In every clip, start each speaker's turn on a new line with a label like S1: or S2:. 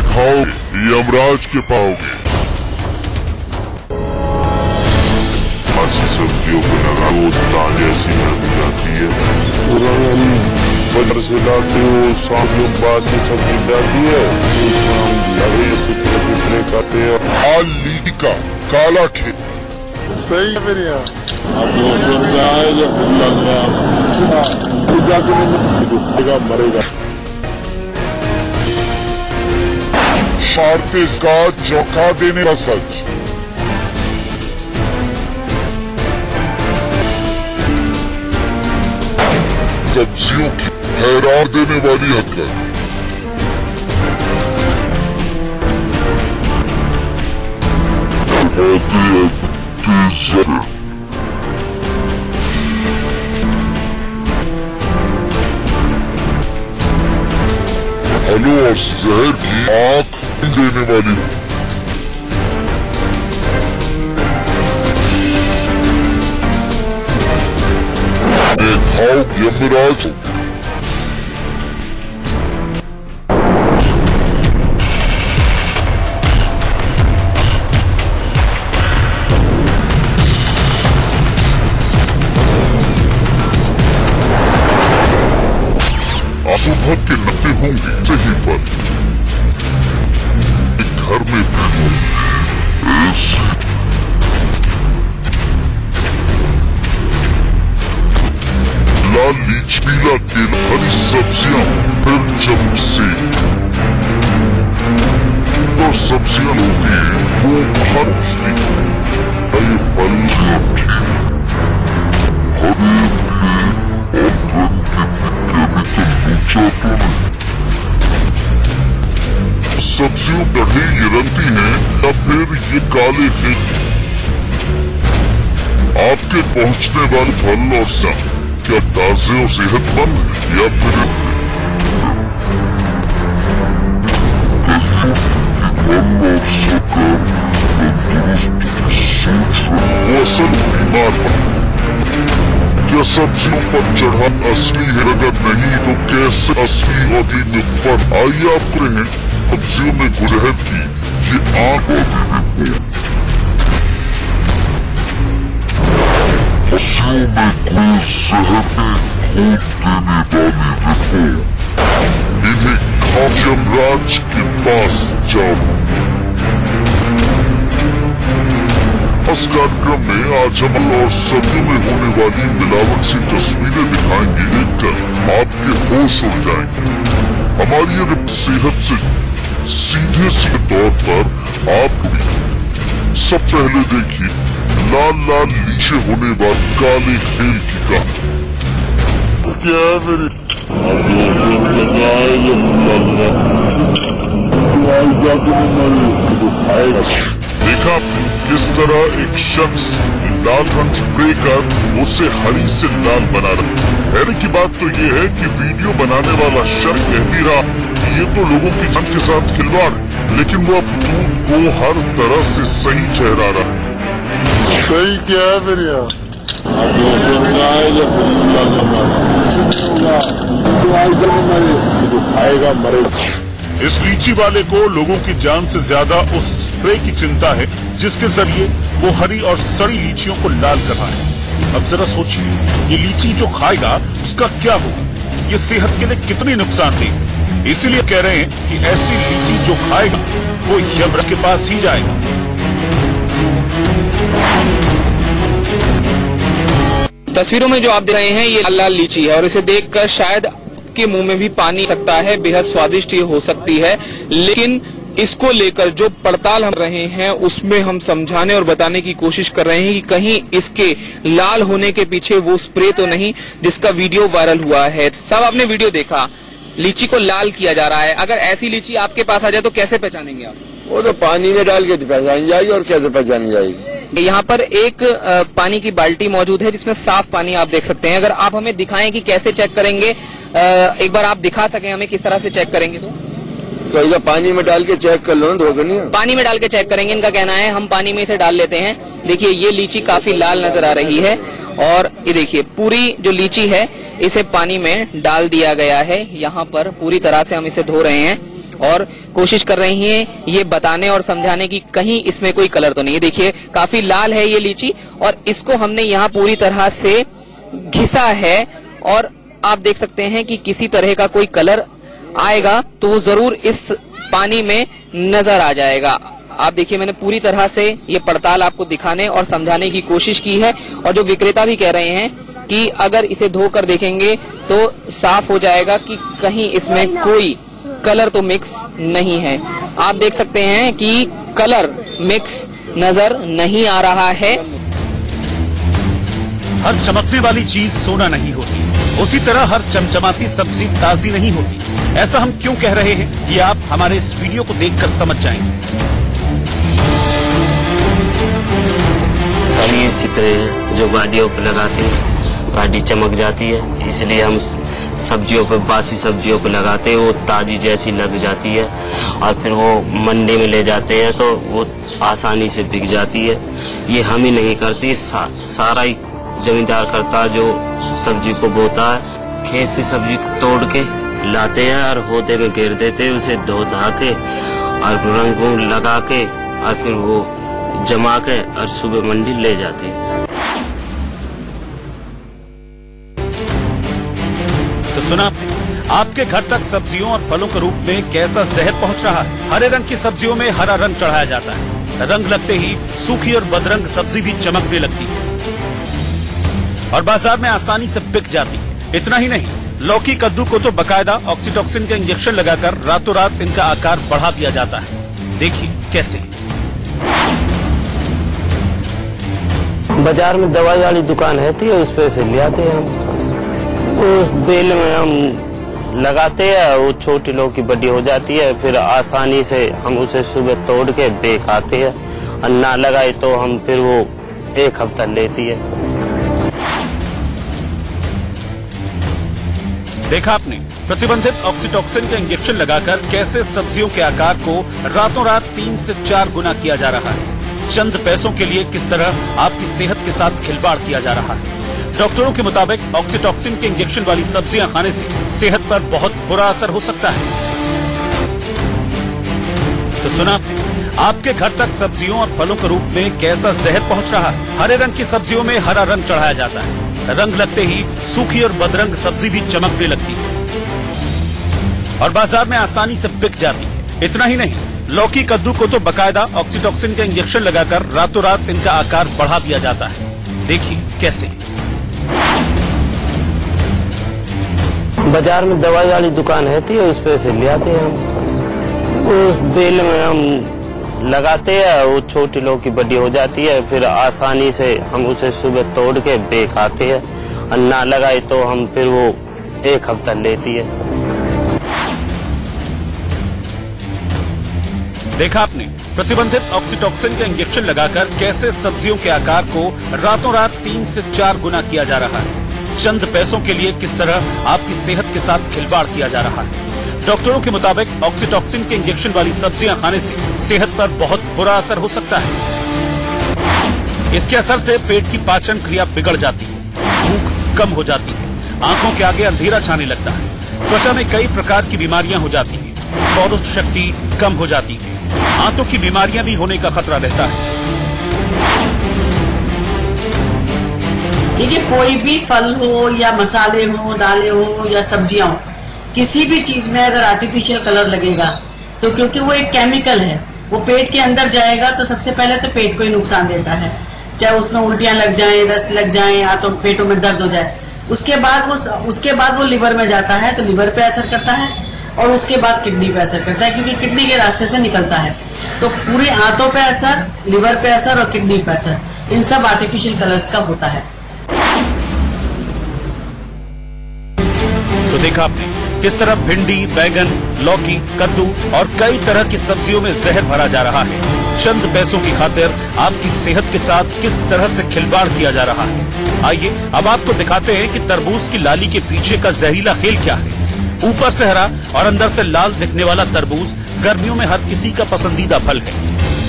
S1: खाओगे यमराज के पाओगे। ऐसी सब्जियों को लगाओ दाल जैसी बन जाती है। बटर से डालते हो सालों बाद से सब्जी डालती है, खाते हैं। लाल लीची का काला खेत
S2: सही है मेरे यहाँ। मरेगा
S1: शारते का चौंका देने का सच। सब्जियों की हैरान देने वाली हरकत। आलू और जहर की आंख देने वाली। खाओ यमराज। सुबह के लगते होंगे सही पर एक घर में लाल लीची पीला केला हरी सब्जियां फिर चमच से तो सब्जियां होती है वो हर ये सब्जियों गढ़े ये रंगती हैं या फिर ये काले हैं। आपके पहुंचने वाले फल और सब क्या ताजे और सेहतमंद या फिर वो असल बीमार पर क्या सब्जियों पर चढ़ा असली है? अगर नहीं तो कैसे असली और पर आइए आप रहे सब्जियों में गुलहर की ये आंख सब्जियों में कोई सेहत देने वाली रखो। इन्हें खाओ यमराज के पास जाओ। इस कार्यक्रम में आज हम और सब्जियों में होने वाली मिलावट सी तस्वीरें दिखाएंगे। देखकर आपके होश उड़ जाएंगे। हमारी ये सेहत से सीधे तौर पर आप भी सब पहले देखिए लाल लाल नीचे होने वाले काले खेल की कहानी। क्या मेरे देखा किस तरह एक शख्स लाल रंग स्प्रे कर उसे हरी से लाल बना रहा। हैरानी की बात तो ये है कि वीडियो बनाने वाला शख्स कह भी रहा कि ये तो लोगों की जान के साथ खिलवाड़ है, लेकिन वो अब दूध को हर तरह से सही ठहरा रहा है। सही क्या है मेरे यहाँ? खाएगा मरेगा। इस लीची वाले को लोगों की जान से ज्यादा उस स्प्रे की चिंता है जिसके जरिए वो हरी और सड़ी लीचियों को लाल कर रहा है। अब जरा सोचिए, ये लीची जो खाएगा उसका क्या होगा? ये सेहत के लिए कितनी नुकसानदेह। इसीलिए कह रहे हैं कि ऐसी लीची जो खाएगा वो यमराज के पास ही जाएगा।
S3: तस्वीरों में जो आप देख रहे हैं ये लाल लाल लीची है और इसे देखकर शायद के मुंह में भी पानी सकता है। बेहद स्वादिष्ट ये हो सकती है, लेकिन इसको लेकर जो पड़ताल हम रहे हैं उसमें हम समझाने और बताने की कोशिश कर रहे हैं कि कहीं इसके लाल होने के पीछे वो स्प्रे तो नहीं जिसका वीडियो वायरल हुआ है। साहब, आपने वीडियो देखा, लीची को लाल किया जा रहा है। अगर ऐसी लीची आपके पास आ जाए तो कैसे पहचानेंगे आप?
S2: वो तो पानी में डाल के पहचानी जाएगी और कैसे पहचानी जाएगी।
S3: यहाँ पर एक पानी की बाल्टी मौजूद है जिसमें साफ पानी आप देख सकते हैं। अगर आप हमें दिखाएं कि कैसे चेक करेंगे, एक बार आप दिखा सकें हमें किस तरह से चेक करेंगे तो
S2: ऐसा पानी में डाल के चेक कर लो, धोखा नहीं।
S3: पानी में डाल के चेक करेंगे, इनका कहना है। हम पानी में इसे डाल लेते हैं। देखिए, ये लीची काफी लाल नजर आ रही है और ये देखिए पूरी जो लीची है इसे पानी में डाल दिया गया है। यहाँ पर पूरी तरह से हम इसे धो रहे हैं और कोशिश कर रही हैं ये बताने और समझाने की कहीं इसमें कोई कलर तो नहीं है। देखिए काफी लाल है ये लीची और इसको हमने यहाँ पूरी तरह से घिसा है और आप देख सकते हैं कि किसी तरह का कोई कलर आएगा तो वो जरूर इस पानी में नजर आ जाएगा। आप देखिए मैंने पूरी तरह से ये पड़ताल आपको दिखाने और समझाने की कोशिश की है और जो विक्रेता भी कह रहे हैं कि अगर इसे धोकर देखेंगे तो साफ हो जाएगा कि कहीं इसमें कोई कलर तो मिक्स नहीं है। आप देख सकते हैं कि कलर मिक्स नजर नहीं आ रहा है।
S4: हर चमकने वाली चीज सोना नहीं होती, उसी तरह हर चमचमाती सब्जी ताजी नहीं होती। ऐसा हम क्यों कह रहे हैं ये आप हमारे इस वीडियो को देखकर समझ जाएंगे।
S5: सारी स्प्रे जो गाड़ियों पर लगाते हैं, गाड़ी चमक जाती है, इसलिए हम सब्जियों पर, बासी सब्जियों पर लगाते हैं, वो ताजी जैसी लग जाती है और फिर वो मंडी में ले जाते हैं तो वो आसानी से बिक जाती है। ये हम ही नहीं करती, सारा ही जमींदार करता है जो सब्जी को बोता है। खेत से सब्जी तोड़ के लाते हैं और होते में घेर देते हैं, उसे धो धा के और रंग लगा के और फिर वो जमा के और सुबह मंडी ले जाते हैं।
S4: तो सुना आपके घर तक सब्जियों और फलों के रूप में कैसा जहर पहुंच रहा है। हरे रंग की सब्जियों में हरा रंग चढ़ाया जाता है, रंग लगते ही सूखी और बदरंग सब्जी भी चमकने लगती है और बाजार में आसानी से बिक जाती है। इतना ही नहीं, लौकी कद्दू को तो बकायदा ऑक्सीटॉक्सिन का इंजेक्शन लगाकर रातों रात इनका आकार बढ़ा दिया जाता है। देखिए कैसे।
S5: बाजार में दवाई वाली दुकान है तो उस पे से ले आते हैं हम, उस बेल में हम लगाते हैं, वो छोटी लौकी बड़ी हो जाती है, फिर आसानी से हम उसे सुबह तोड़ के बेच आते हैं और ना लगाए तो हम फिर वो 1 हफ्ता लेती है।
S4: देखा आपने प्रतिबंधित ऑक्सीटॉक्सिन का इंजेक्शन लगाकर कैसे सब्जियों के आकार को रातों रात 3 से 4 गुना किया जा रहा है। चंद पैसों के लिए किस तरह आपकी सेहत के साथ खिलवाड़ किया जा रहा है। डॉक्टरों के मुताबिक ऑक्सीटॉक्सिन के इंजेक्शन वाली सब्जियां खाने से सेहत पर बहुत बुरा असर हो सकता है। तो सुना आपके घर तक सब्जियों और फलों के रूप में कैसा जहर पहुंच रहा है। हरे रंग की सब्जियों में हरा रंग चढ़ाया जाता है, रंग लगते ही सूखी और बदरंग सब्जी भी चमकने लगती है और बाजार में आसानी से बिक जाती है। इतना ही नहीं, लौकी कद्दू को तो बकायदा ऑक्सीटॉक्सिन का इंजेक्शन लगाकर रातों रात इनका आकार बढ़ा दिया जाता है। देखिए कैसे।
S5: बाजार में दवाई वाली दुकान है तो उस पे से ले आते हैं हम, उस बेल में हम लगाते हैं, वो छोटी लौकी बड़ी हो जाती है, फिर आसानी से हम उसे सुबह तोड़ के बेच आते हैं और ना लगाए तो हम फिर वो 1 हफ्ता लेती है।
S4: देखा आपने प्रतिबंधित ऑक्सीटॉक्सिन का इंजेक्शन लगाकर कैसे सब्जियों के आकार को रातों रात 3 से 4 गुना किया जा रहा है। चंद पैसों के लिए किस तरह आपकी सेहत के साथ खिलवाड़ किया जा रहा है। डॉक्टरों के मुताबिक ऑक्सीटॉक्सिन के इंजेक्शन वाली सब्जियां खाने से सेहत पर बहुत बुरा असर हो सकता है। इसके असर से पेट की पाचन क्रिया बिगड़ जाती है, भूख कम हो जाती है, आंखों के आगे अंधेरा छाने लगता है, त्वचा में कई प्रकार की बीमारियां हो जाती हैं, पौरुष शक्ति कम हो जाती है, आंतों की बीमारियां भी होने का खतरा रहता है।
S6: देखिए, कोई भी फल हो या मसाले हो, दालें हो या सब्जियां हो, किसी भी चीज में अगर आर्टिफिशियल कलर लगेगा तो क्योंकि वो एक केमिकल है, वो पेट के अंदर जाएगा तो सबसे पहले तो पेट को ही नुकसान देता है, चाहे उसमें उल्टियां लग जाएं, दस्त लग जाएं, या तो पेटों में दर्द हो जाए। उसके बाद वो लिवर में जाता है तो लिवर पे असर करता है और उसके बाद किडनी पे असर करता है, क्योंकि किडनी के रास्ते से निकलता है। तो पूरी आंतों पे असर, लिवर पे असर और किडनी पे असर, इन सब आर्टिफिशियल कलर्स का होता है।
S4: तो देखा आपने किस तरह भिंडी, बैगन, लौकी, कद्दू और कई तरह की सब्जियों में जहर भरा जा रहा है। चंद पैसों की खातिर आपकी सेहत के साथ किस तरह से खिलवाड़ किया जा रहा है। आइए अब आपको दिखाते हैं कि तरबूज की लाली के पीछे का जहरीला खेल क्या है। ऊपर से हरा और अंदर से लाल दिखने वाला तरबूज गर्मियों में हर किसी का पसंदीदा फल है,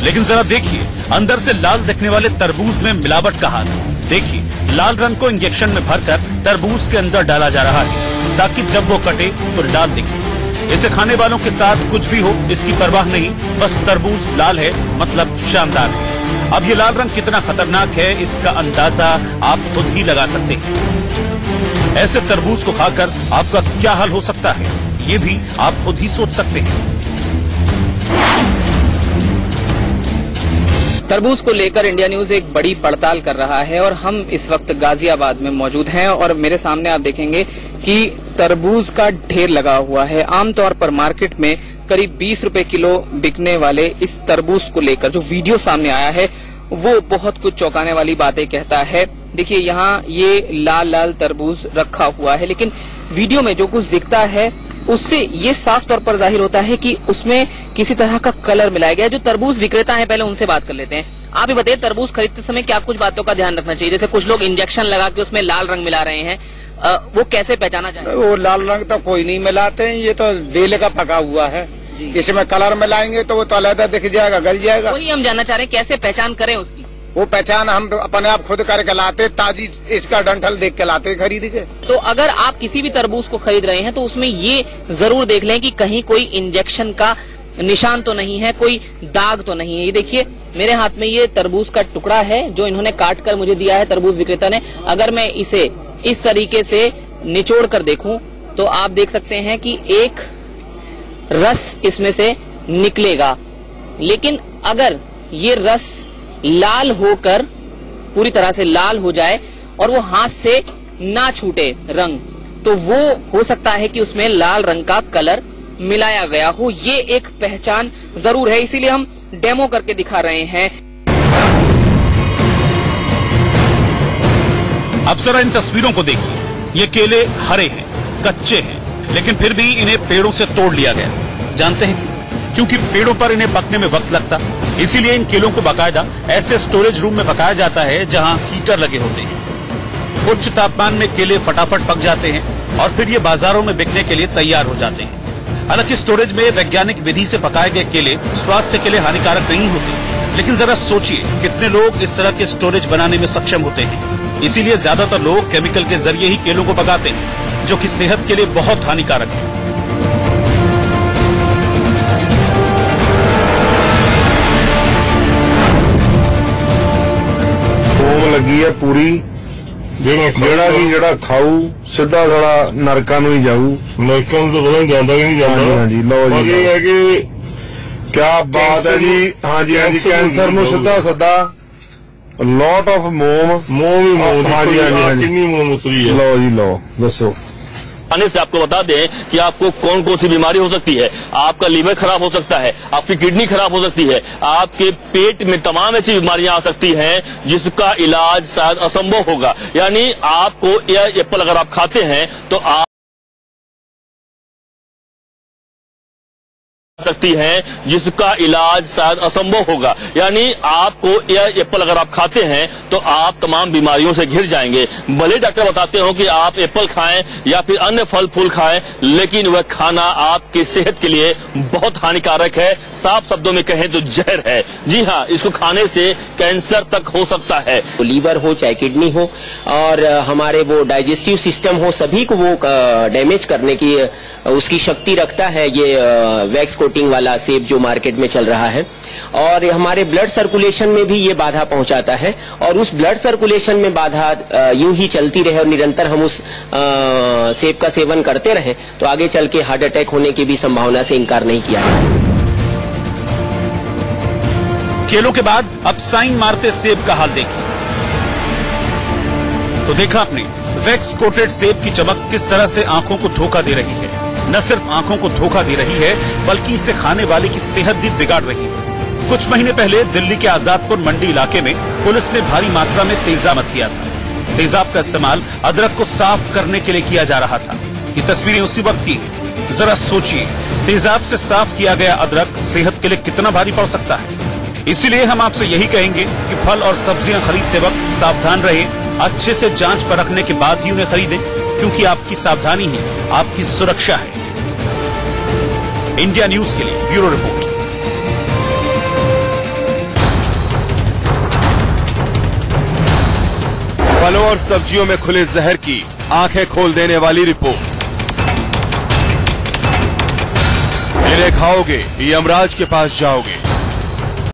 S4: लेकिन जरा देखिए अंदर से लाल दिखने वाले तरबूज में मिलावट का हाल। देखिए, लाल रंग को इंजेक्शन में भरकर तरबूज के अंदर डाला जा रहा है ताकि जब वो कटे तो लाल दिखे। इसे खाने वालों के साथ कुछ भी हो इसकी परवाह नहीं, बस तरबूज लाल है मतलब शानदार है। अब ये लाल रंग कितना खतरनाक है इसका अंदाजा आप खुद ही लगा सकते हैं। ऐसे तरबूज को खाकर आपका क्या हाल हो सकता है ये भी आप खुद ही सोच सकते हैं।
S3: तरबूज को लेकर इंडिया न्यूज एक बड़ी पड़ताल कर रहा है और हम इस वक्त गाजियाबाद में मौजूद हैं और मेरे सामने आप देखेंगे कि तरबूज का ढेर लगा हुआ है। आमतौर पर मार्केट में करीब 20 रुपए किलो बिकने वाले इस तरबूज को लेकर जो वीडियो सामने आया है वो बहुत कुछ चौंकाने वाली बातें कहता है। देखिए यहाँ ये लाल लाल तरबूज रखा हुआ है, लेकिन वीडियो में जो कुछ दिखता है उससे ये साफ तौर पर जाहिर होता है कि उसमें किसी तरह का कलर मिलाया गया है। जो तरबूज विक्रेता हैं पहले उनसे बात कर लेते हैं। आप ही बताइए, तरबूज खरीदते समय क्या कुछ बातों का ध्यान रखना चाहिए? जैसे कुछ लोग इंजेक्शन लगा के उसमें लाल रंग मिला रहे हैं, वो कैसे पहचाना जाए?
S2: वो लाल रंग तो कोई नहीं मिलाते हैं, ये तो बेले का पका हुआ है। इसमें कलर मिलाएंगे तो वो तो अलग दिख जाएगा, गल जाएगा।
S3: वही हम जानना चाह रहे हैं, कैसे पहचान करें उसकी?
S2: वो पहचान हम अपने आप खुद करके लाते, ताजी इसका डंठल देख के लाते खरीद के।
S3: तो अगर आप किसी भी तरबूज को खरीद रहे हैं तो उसमें ये जरूर देख लें कि कहीं कोई इंजेक्शन का निशान तो नहीं है, कोई दाग तो नहीं है। ये देखिए मेरे हाथ में ये तरबूज का टुकड़ा है जो इन्होंने काट कर मुझे दिया है तरबूज विक्रेता ने। अगर मैं इसे इस तरीके से निचोड़ कर देखूं तो आप देख सकते हैं कि एक रस इसमें से निकलेगा, लेकिन अगर ये रस लाल होकर पूरी तरह से लाल हो जाए और वो हाथ से ना छूटे रंग, तो वो हो सकता है कि उसमें लाल रंग का कलर मिलाया गया हो। ये एक पहचान जरूर है, इसीलिए हम डेमो करके दिखा रहे हैं।
S4: अब जरा इन तस्वीरों को देखिए, ये केले हरे हैं, कच्चे हैं, लेकिन फिर भी इन्हें पेड़ों से तोड़ लिया गया। जानते हैं क्यों? क्योंकि पेड़ों पर इन्हें पकने में वक्त लगता, इसीलिए इन केलों को बाकायदा ऐसे स्टोरेज रूम में पकाया जाता है जहां हीटर लगे होते हैं। उच्च तापमान में केले फटाफट पक जाते हैं और फिर ये बाजारों में बिकने के लिए तैयार हो जाते हैं। हालांकि स्टोरेज में वैज्ञानिक विधि से पकाए गए केले स्वास्थ्य के लिए हानिकारक नहीं होते, लेकिन जरा सोचिए कितने लोग इस तरह के स्टोरेज बनाने में सक्षम होते हैं। इसीलिए ज्यादातर लोग केमिकल के जरिए ही केलों को पकाते हैं, जो कि सेहत के लिए बहुत हानिकारक है।
S7: लगी है पूरी ਜਿਹੜਾ ਖਾਊ ਸਿੱਧਾ ਸਾਲਾ ਨਰਕਾਂ ਨੂੰ ਹੀ ਜਾਊ। ਨਰਕਾਂ ਨੂੰ ਤਾਂ ਪਤਾ ਨਹੀਂ ਜਾਂਦਾ ਕਿ ਨਹੀਂ ਜਾਂਦਾ। ਹਾਂਜੀ ਲਓ ਜੀ, ਇਹ ਹੈ ਕਿ ਕਿਆ ਬਾਤ ਹੈ ਜੀ। ਹਾਂਜੀ ਹਾਂਜੀ, ਕੈਂਸਰ ਨੂੰ ਸਿੱਧਾ ਸੱਦਾ। लॉट ऑफ मोम ही मोम। ਹਾਂਜੀ ਹਾਂਜੀ, ਕਿੰਨੀ मोम उतरी है। लो जी लो, दसो।
S8: खाने से आपको बता दें कि आपको कौन कौन सी बीमारी हो सकती है। आपका लीवर खराब हो सकता है, आपकी किडनी खराब हो सकती है, आपके पेट में तमाम ऐसी बीमारियां आ सकती हैं जिसका इलाज शायद असंभव होगा। यानी आपको यह एप्पल अगर आप खाते हैं तो आप सकती हैं जिसका इलाज शायद असंभव होगा। यानी आपको यह एप्पल अगर आप खाते हैं तो आप तमाम बीमारियों से घिर जाएंगे। भले डॉक्टर बताते हो कि आप एप्पल खाएं या फिर अन्य फल फूल खाएं, लेकिन वह खाना आपकी सेहत के लिए बहुत हानिकारक है। साफ शब्दों में कहें तो जहर है। जी हाँ, इसको खाने से कैंसर तक हो सकता है।
S9: लीवर हो चाहे किडनी हो और हमारे वो डाइजेस्टिव सिस्टम हो, सभी को वो डैमेज करने की उसकी शक्ति रखता है ये वैक्स कोटिंग वाला सेब जो मार्केट में चल रहा है। और हमारे ब्लड सर्कुलेशन में भी ये बाधा पहुंचाता है और उस ब्लड सर्कुलेशन में बाधा यूं ही चलती रहे और निरंतर हम उस सेब का सेवन करते रहे तो आगे चल के हार्ट अटैक होने की भी संभावना से इनकार नहीं किया जा सकता।
S4: केलों के बाद अब साइन मारते सेब का हाल देखिए। तो देखा आपने, वैक्स कोटेड सेब की चमक किस तरह से आंखों को धोखा दे रही है। न सिर्फ आंखों को धोखा दे रही है बल्कि इसे खाने वाले की सेहत भी बिगाड़ रही है। कुछ महीने पहले दिल्ली के आजादपुर मंडी इलाके में पुलिस ने भारी मात्रा में तेजाब बरामद किया था। तेजाब का इस्तेमाल अदरक को साफ करने के लिए किया जा रहा था। ये तस्वीरें उसी वक्त की है। जरा सोचिए, तेजाब से साफ किया गया अदरक सेहत के लिए कितना भारी पड़ सकता है। इसीलिए हम आपसे यही कहेंगे कि फल और सब्जियां खरीदते वक्त सावधान रहें, अच्छे से जांच परखने के बाद ही उन्हें खरीदें, क्योंकि आपकी सावधानी ही आपकी सुरक्षा है। इंडिया न्यूज के लिए ब्यूरो रिपोर्ट।
S10: फलों और सब्जियों में खुले जहर की आंखें खोल देने वाली रिपोर्ट। इन्हें खाओगे यमराज के पास जाओगे।